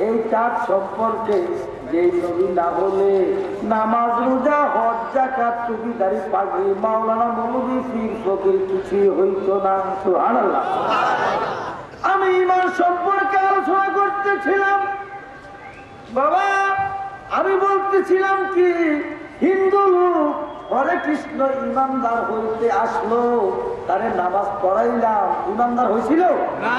এই চাঁদ সম্পর্কে যে নবী না হলে নামাজ রোজা হজ যাকাত টুপি দাড়ি পাগড়ি মাওলানা মৌলভী পীর ফকির কিছুই হইত না। সুবহানাল্লাহ। আমি ঈমান সম্পর্কে আলোচনা করতেছিলাম বাবা। আমি বলতেছিলাম কি হিন্দু লোক হরে কৃষ্ণ ইমানদার হইতে আসলো, তারে নামাজ পড়াইলাম, ইমানদার হয়েছিল না।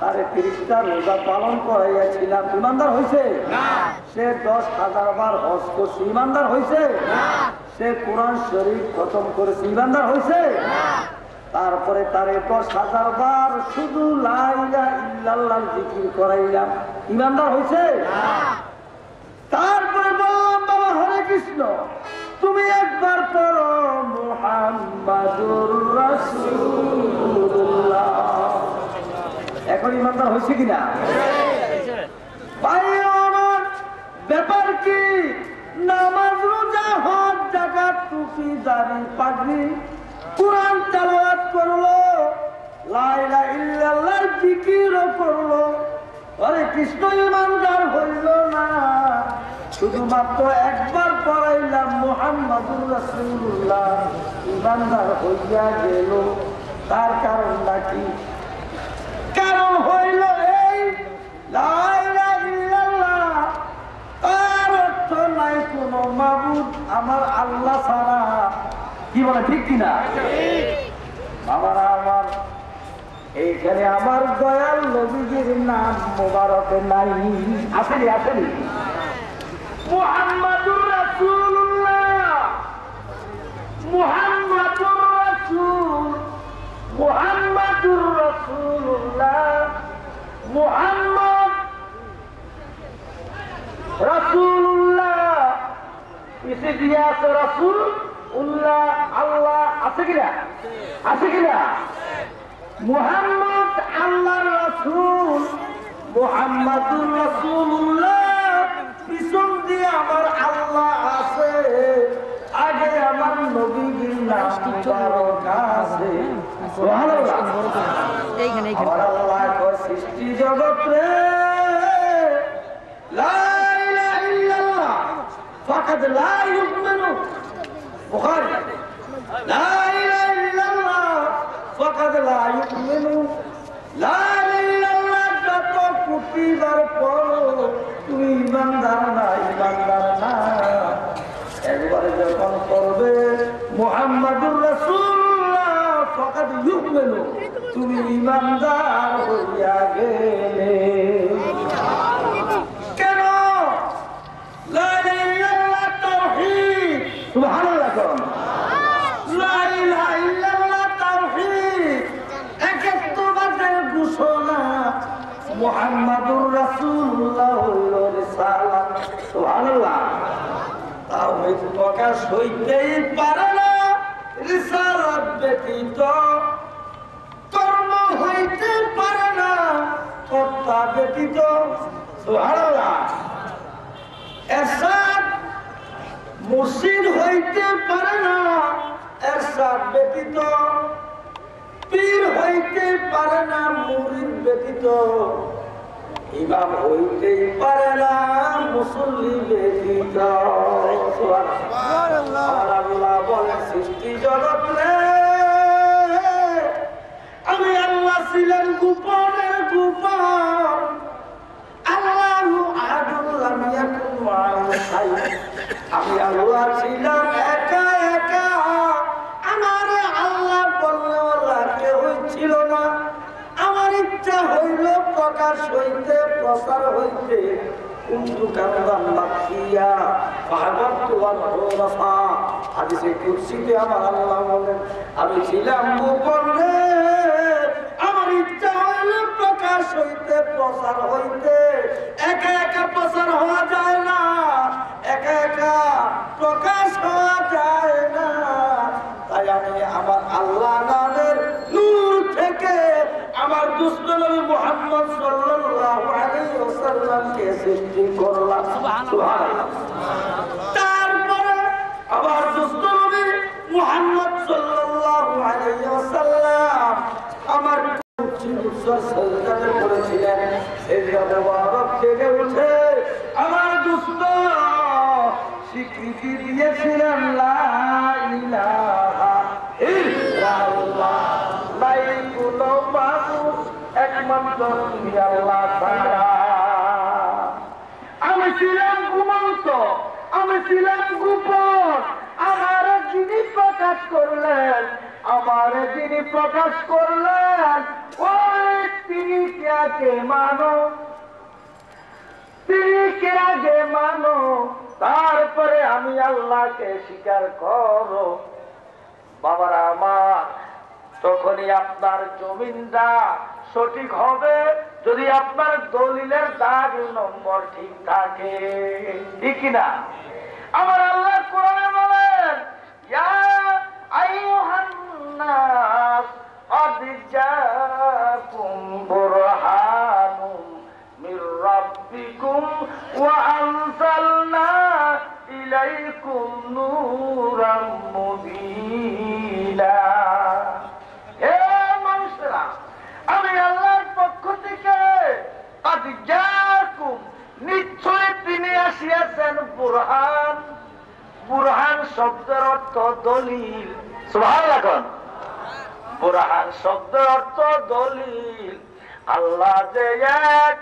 তারে 30টা রোজা পালন করাইয়াছিলাম, ইমানদার হয়েছে না। সে 10,000 বার হজ করছে, ইমানদার হয়েছে না। সে কোরআন শরীফ খতম করেছে, ইমানদার হয়েছে না। তারপরে তারে 10,000 বার শুধু লা ইলাহা ইল্লাল্লাহ জিকির করাইলাম, ইমানদার হয়েছে না। তারপরে বললাম বাবা হরে কৃষ্ণ তুমি একবার পড়ো মুহাম্মাদুর রাসূলুল্লাহ। এখন ইমানদার হয়েছে কিনা? ভাই আমার ব্যাপার কি? নামাজ রোজা হজ যাকাত টুপি দাড়ি পাগড়ি কুরআন তেলাওয়াত করলো, লা ইলাহা ইল্লাল্লাহর জিকিরও করলো, হরে কৃষ্ণ ইমানদার হইল না। শুধুমাত্র একবার পড়াইলাম মুহাম্মাদুর রাসূলুল্লাহ, ইমানদার হইয়া গেল। তার কারণ নাকি? কারণ হইল এই লা ইলাহা ইল্লাল্লাহ তার অর্থ নাই কোনো মাবুদ আমার আল্লাহ ছাড়া। কি বলে ঠিক কিনা? বাবারা আমার এইখানে আমার দয়াল নবীজির নাম মোবারক নাই, আসেনি আসেনি? মুহাম্মাদুর রাসূলুল্লাহ, মুহাম্মাদুর রাসূল, মুহাম্মাদুর রাসূলুল্লাহ, মুহাম্মদ রাসূলুল্লাহ। ইসে দিয়া আছে রাসূল উল্লাহ, আল্লাহ আছে কিনা? আছে কিনা? মুহাম্মদ আল্লাহর রাসূল, মুহাম্মাদুর রাসূলুল্লাহ। পিছন দিয়ে আমার আল্লাহ আছে, আগে আমার নবীর নাম মুবারক আছে। সুবহানাল্লাহ। এইখানে আমার আল্লাহ কয় সৃষ্টি জগতে লা ইলাহা ইল্লাল্লাহ ফাকাদ লা ইউমিনু। বুখারী লা ইলাহা ইল্লাল্লাহ ফাকাদ লা ইউমিনু। লা ইলাহা ইল্লাল্লাহ যত কোটিবার পড়ো তুমি ইমানদার না, ইমানদার না। একবারে যখন করবে মুহাম্মাদুর রাসূলুল্লাহ ফাকাদ ইউমিনু, তুমি ইমানদার হইয়া গেলে। কেন? লা ইলাহা ইল্লাল্লাহ তাওহীদ। সুবহানাল্লাহ। লা ইলাহা ইল্লাল্লাহ তাওহীদ, একাত্মবাদের ঘোষণা। মুহাম্মাদুর রাসূলুল্লাহ হইল রিসালাত। সুবহানাল্লাহ। তাওহীদ প্রকাশ হইতেই পারে না রিসালাত ব্যতীত, কর্ম হইতে পারে না কর্তা ব্যতীত। সুবহানাল্লাহ। এরশাদ মুর্শিদ হইতে পারে না এরশাদ ব্যতীত, পীর হইতে পারে না মুরিদ ব্যতীত, ইমাম হইতেই পারে ছিলেন গোপনের গোপন। আল্লাহু আহাদুল লাম ইয়াকুন মা'আহু শাই। আমি আল্লাহ ছিলাম একা একা, আমার আল্লাহ বলনেওয়ালা কেউ ছিল না। আমার ইচ্ছা হইল প্রকাশ হইতে প্রচার হইতে, কুনতু কারদাম মাখিয়া ফাহাবাতু ওয়াল হুরাফা। হাদিসে কুরসিতে আমার আল্লাহ বলেন, আমি ছিলাম গোপনে, আমার ইচ্ছা হইল প্রকাশ হইতে প্রচার হইতে। একা একা প্রচার হওয়া যায় না, একা একা প্রকাশ হওয়া যায় না। তাই আমি আমার আল্লাহ নামের নূর থেকে আমার দুষ্ট নবী মুহাম্মদ সাল্লাল্লাহু আলাইহি ওয়াসাল্লামকে সৃষ্টি করলাম। সুবহানাল্লাহ। তারপরে আবার দুষ্ট নবী মুহাম্মদ সাল্লাল্লাহু আলাইহি ওয়াসাল্লাম আমার সাজদাতে পড়েছিলেন। সেজদা মুবারক থেকে উঠে আমার দুষ্ট স্বীকৃতি দিয়েছিলেন, লা ইলাহা ইল্লাল্লাহ, নাই কোনো মাবুদ একমাত্র তুমি আল্লাহ ছাড়া। আমি ছিলাম ঘুমন্ত, আমি ছিলাম গোপন, আমার যিনি প্রকাশ করলেন, আমার যিনি প্রকাশ করলেন, ওই তিনি কে আগে মানো, তিনি কে আগে মানো, তারপরে আমি আল্লাহকে স্বীকার করো। বাবারা আমার, তখনই আপনার জমিনটা সঠিক হবে যদি আপনার দলিলের দাগ নম্বর ঠিক থাকে, ঠিক না? আমার আল্লাহ কোরআনে বলেন, ইয়া আইয়ুহান নাস قد جاءكم برهان من ربكم وأنزلنا إليكم نورا مبينا। হে মানুষরা, আমি আল্লাহর পক্ষ থেকে قد جاءكم, নিশ্চয় তিনি আসিয়াছেন, বুরহান। বুরহান শব্দের অর্থ দলিল। সুবহানাল্লাহ। বুরহান শব্দের অর্থ দলিল। আল্লাহ যে এক,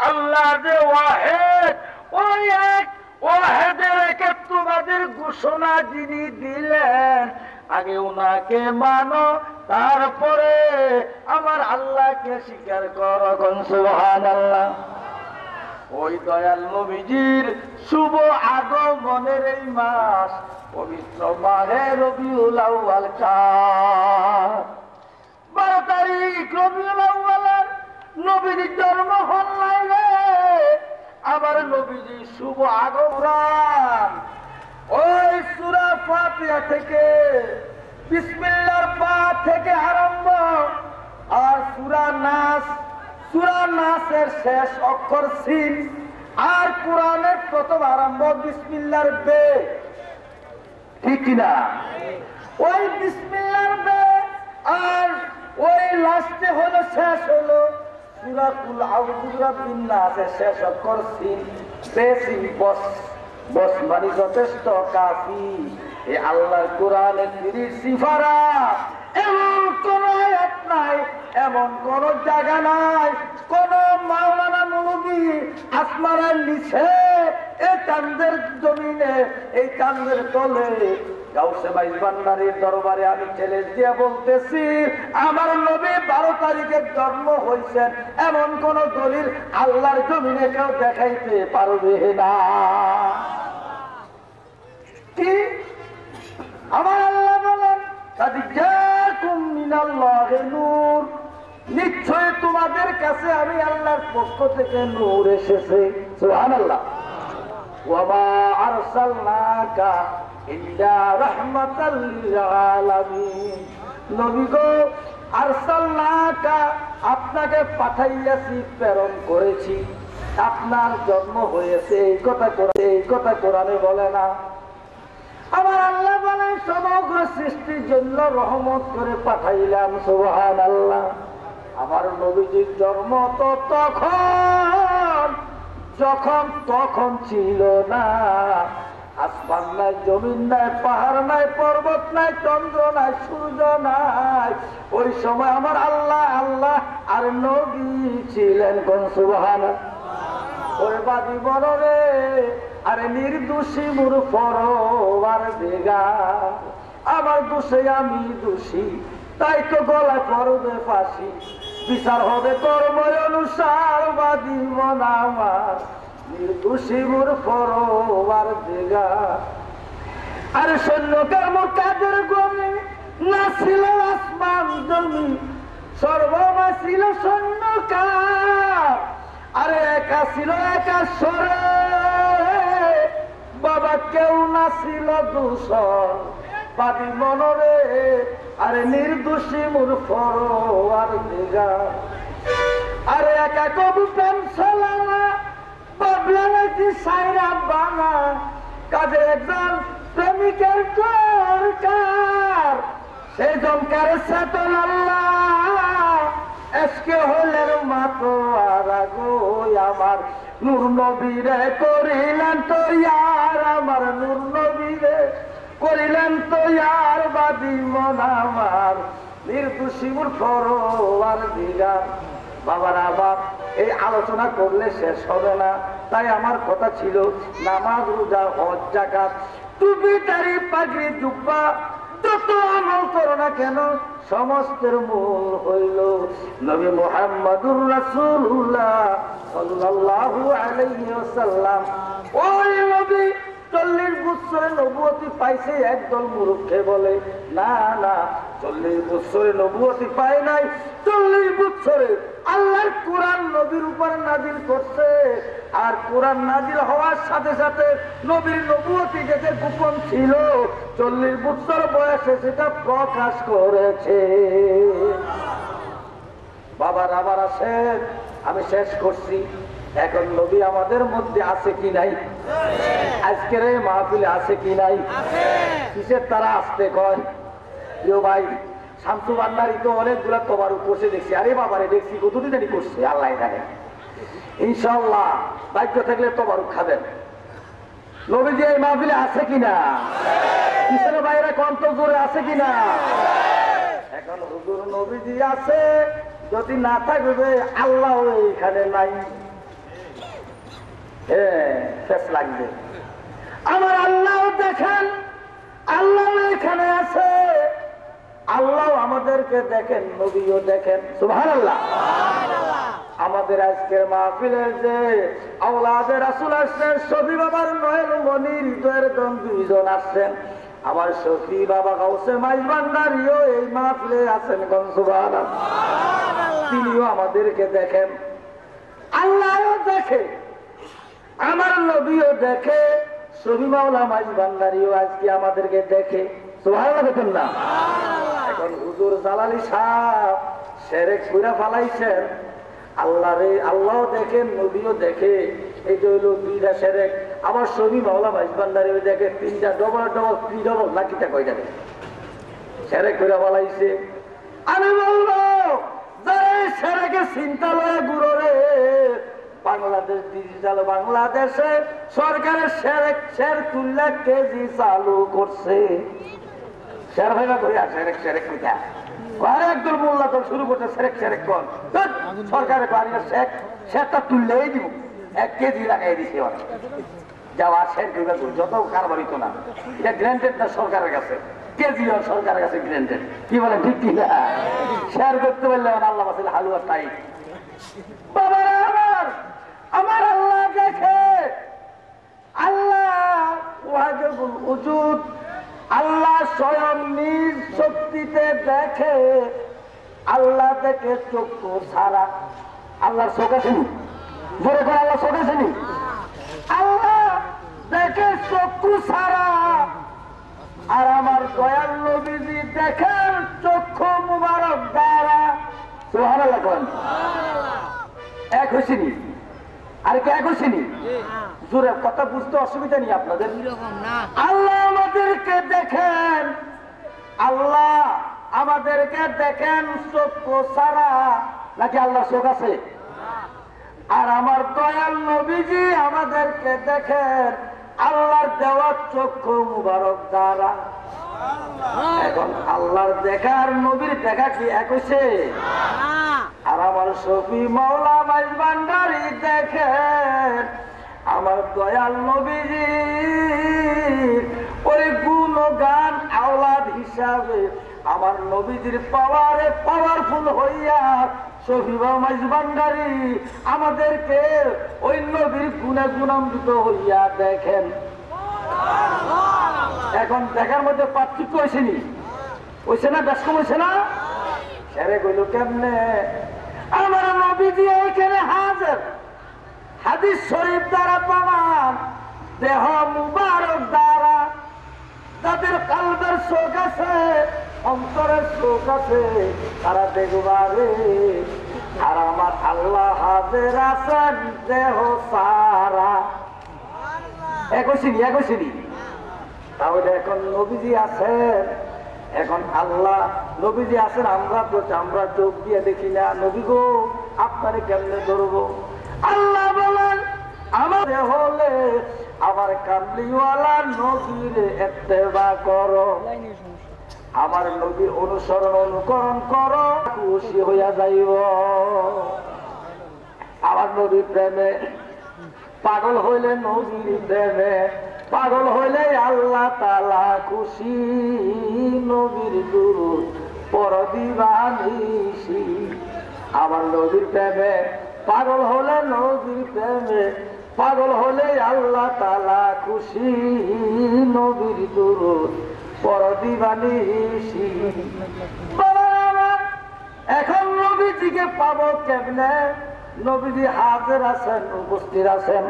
আল্লাহ যে ওয়াহিদ, ওই এক ওয়াহিদের একাত্মবাদের ঘোষণা যিনি দিলেন, আগে উনাকে মানো, তারপরে আমার আল্লাহকে স্বীকার করো। সুবহানাল্লাহ। ওই দয়াল নবীজির শুভ আগমনের এই মাস, পবিত্র মাহে রবিউল আউয়াল, 12 তারিখ রবিউল আউয়ালের নবীজির জন্ম হল নাই রে। আমার নবীজি শুভ আগমন ওই সূরা ফাতিহা থেকে, বিসমিল্লাহর পা থেকে আরম্ভ, আর সূরা নাসের শেষ অক্ষর সিন, আর কোরআনের প্রথম আরম্ভ বিসমিল্লাহর বে, ঠিক না? ওই বিসমিল্লাহর বে আর ওই লাস্টে হলো, শেষ হলো সূরাতুল আউযু বিরাব্বিন নাসের শেষ অক্ষর সিন, বে সিন বস, বস মানে যথেষ্ট, কাফি। এই আল্লাহর কোরআনের 30 সিফারা, এমন কোন আয়াত নাই, এমন কোন জায়গা নাই, কোন মাওলানা মৌলবী আসমানের নিচে, এই চাঁদের জমিনে, এই চাঁদের তলে, গাউসে বাইশ ভান্ডারীর দরবারে আমি চ্যালেঞ্জ দিয়ে বলতেছি, আমার নবী 12 তারিখে জন্ম হয়েছেন, এমন কোন দলিল আল্লাহর জমিনে কেউ দেখাইতে পারবে না। কি আমার আল্লাহ বলেন, নিশ্চয় তোমাদের কাছে আমি আল্লাহর পক্ষ থেকে নূর এসেছে। সুবহানাল্লাহ। ওয়া মা আরসালনাকা ইল্লা রাহমাতাল লিল আলামিন। নবী গো, আরসালনাকা, আপনাকে পাঠাইয়াছি, প্রেরণ করেছি, আপনার জন্ম হয়েছে, এই কথা কোরআনে বলে না। আমার আল্লাহ বলেন, সমগ্র সৃষ্টির জন্য রহমত করে পাঠাইলাম। সুবহানাল্লাহ। আমার নবীজির জন্ম তো তখন ছিল না। আসমান নাই, জমিন নাই, পাহাড় নাই, পর্বত নাই, চন্দ্র নাই, সূর্য নাই। ওই সময় আমার আল্লাহ আর নবী ছিলেন কোন সুবহানাল্লাহ। ওরে বাদি বলরে আরে নির্দোষী মোর পরওয়ার দিগা, আমার দোষে আমি দোষী তাই তো গলা করবে ফাঁসি, বিচার হবে কর্ম অনুসার বাদি মন আমার নির্দোষী মোর পরওয়ার দিগা। আরে সৈন্যকার কাদের গমে না ছিল আসমান জমি, সর্বমা ছিল সৈন্যকার। আরে একা ছিল একা সরে বাবা, কেউ না ছিল দূষণ বাদি মনরে আরে নির্দোষী মোর পরওয়ার দিগা। আরে একা কবু প্রেম ছলানা বাবলা নাকি সাইরা বানা, কাজে একজন প্রেমিকের দরকার সেই জনকার চেতন আল্লাহ এসকে হলের মাতো আর গো আমার নূর নবীরে করিলেন তো ইয়ার, আমার নূর নবীরে করিলেন তো ইয়ার বাদি মন আমার নির্দোষী মোর পরওয়ার দিগা। বাবার আবার এই আলোচনা করলে শেষ হবে না, তাই আমার কথা ছিল নামাজ রোজা হজ যাকাত টুপি দাড়ি পাগড়ি জুব্বা যত আমল করো না কেন সমস্তের মূল হইল নবী মুহাম্মদুর রাসূলুল্লাহ সাল্লাল্লাহু আলাইহি ওয়াসাল্লাম। ওই নবী 40 বছরে নবুয়তি পাইছে, একদল মূর্খে বলে না না 40 বছরে নবুয়তি পায় নাই, 40 বছরে আল্লাহর কোরআন নবীর উপর নাজিল করছে, আর কোরআন নাজিল হওয়ার সাথে সাথে নবীর নবুয়তি যেটা গোপন ছিল 40 বছর বয়সে সেটা প্রকাশ করেছে। বাবার আবার আসেন, আমি শেষ করছি। এখন নবী আমাদের মধ্যে আছে কি নাই? আজকের এই মাহফিলে আছে কি নাই? কিসের তারা আসতে কয় প্রিয় ভাই? শামসু বান্নারি তো অনেকগুলা তোমার করছে দেখছি, আরে বাবারে দেখছি কতদিন জানি করছে আল্লাহ জানে। ইনশাআল্লাহ দায়িত্ব থাকলে তোমার খাবেন। নবীজি এই মাহফিলে আছে কিনা? কিসের বাইরে কন্ত জোরে আছে কিনা? এখন হুজুর নবীজি আছে, যদি না থাকবে আল্লাহ এইখানে নাই, শেষ লাগবে। আমার আল্লাহ দেখেন, আল্লাহ এখানে আছে, আল্লাহ আমাদেরকে দেখেন, নবীও দেখেন। সুবহানাল্লাহ। আমাদের আজকের মাহফিলের যে আওলাদে রাসূল আসছেন, শফি বাবার নয়ন মনি হৃদয়ের দম 2 জন আসছেন। আমার শফি বাবা গাউসে মাইজ ভান্ডারিও এই মাহফিলে আছেন। সুবহানাল্লাহ। তিনিও আমাদেরকে দেখেন, আল্লাহও দেখে, আমার নবীও দেখে, শফি মাওলা মাইজ ভান্ডারিও আজকে আমাদেরকে দেখে। সুবহানাল্লাহ দেখেন না? এখন হুজুর জালালি সাহেব শিরক কইরা ফালাইছেন, আল্লাহ রে আল্লাহ দেখেন, নবীও দেখে, এই যে হইল 2টা শিরক। আবার শফি মাওলা মাইজ ভান্ডারিও দেখে, 3টা ডবল ডবল 3 ডবল নাকিটা কয়টা দেখে শিরক কইরা ফালাইছে। আমি বলবো যারা শিরকে চিন্তা লয়ে গুরো রে, বাংলাদেশ ডিজিটাল বাংলাদেশে সরকারের শের তুল্লা কেজি চালু করছে। শের ভাইবা করে সেরেক সেরেক কইতা একদল মোল্লা তো শুরু করছে সেরেক সেরেক কর, সরকারের বাড়ির শেরটা তুললেই দিব, 1 কেজি লাগাই দিছে অনেক যাওয়া শের কইবা যত কারবার হইতো না। এটা গ্র্যান্টেড না সরকারের কাছে, কেজি সরকারের কাছে গ্র্যান্টেড। কি বলেন ঠিক কি না? শেয়ার করতে পারলে আল্লাহ বাসিল হালুয়া তাই। বাবা আমার আল্লাহ দেখে, আল্লাহ ওয়াজিবুল উজুদ, আল্লাহ স্বয়ং নিজ শক্তিতে দেখে। আল্লাহ দেখে চক্ষু ছাড়া। আল্লাহর চোখ আসেনি? জোরে করে আল্লাহ চোখ আসেনি? আল্লাহ দেখে চক্ষু ছাড়া। আর আমার দয়াল নবীজি দেখেন চক্ষু মুবারক দ্বারা। সুবহানাল্লাহ কোন এক হইছিনি? আর কে এক হইছিনি? জোরে কথা বুঝতে অসুবিধা নেই আপনাদের। আল্লাহ আমাদেরকে দেখেন, আল্লাহ আমাদেরকে দেখেন চক্ষু ছাড়া, নাকি আল্লাহ চোখ আছে? আর আমার দয়াল নবীজি আমাদেরকে দেখেন আল্লাহর দেওয়া চক্ষু মুবারক দ্বারা। এখন আল্লাহর দেখা আর নবীর দেখা কি এক হইছে? আর আমার শফি মাওলা মাইজ ভান্ডারি দেখেন আমার দয়াল নবীজি ওই গুণগান আওলাদ হিসাবে আমার নবীজির পাওয়ারে পাওয়ারফুল হইয়া শফি মাইজ ভান্ডারি আমাদেরকে ওই নবীর গুণে গুণান্বিত হইয়া দেখেন। এখন দেখার মধ্যে পার্থক্য হয়েছেনি, হয়েছে না? বেশ কম হয়েছে না? সেরে গইল কেমনে? আমার নবীজি এখানে হাজির, হাদিস শরীফ দ্বারা প্রমাণ, দেহ মুবারক দ্বারা তাদের কালবের চোখ আছে, অন্তরের চোখ আছে, তারা দেখবারে। আর আমার আল্লাহ হাজির আছেন দেহ সারা। একই তাহলে এখন নবীজি আছেন, এখন আল্লাহ নবীজি আছেন, আমরা চোখ দিয়ে দেখি না। নবী গো আপনারে কেমনে ধরবো? আল্লাহ বলেন আমার হলে আমার কামলিওয়ালা নবীর ইত্তেবা করো, আমার নবীর অনুকরণ করো, খুশি হইয়া যাইব। আমার নবীর প্রেমে পাগল হইলে, নবীর প্রেমে পাগল হইলে আল্লাহ তাআলা খুশি। নবীর দুরূদ পড় দিবানিশি। আমার নবীর প্রেমে পাগল হলে, নবীর প্রেমে পাগল হলে আল্লাহ তাআলা খুশি। নবীর দুরূদ পড় দিবানিশি। এখন নবীজিকে পাবো কেমনে? নবীজি হাজির আছেন, উপস্থিত আছেন,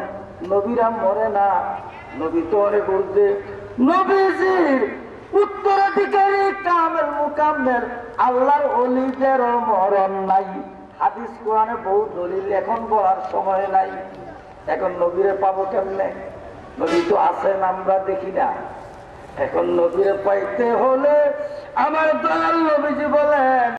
নবীরা মরে না, নবী তো অনেক ঊর্ধ্বে। নবীজির উত্তরাধিকারী কামেল মুকাম্মেল আল্লাহর ওলিদের মরণ নাই। হাদিস কোরআনে বহু দলিল, এখন বলার সময় নাই। এখন নবীরে পাবো কেমনে? নবী তো আছেন, আমরা দেখি না। এখন নবীরে পাইতে হলে আমার দয়াল নবীজি বলেন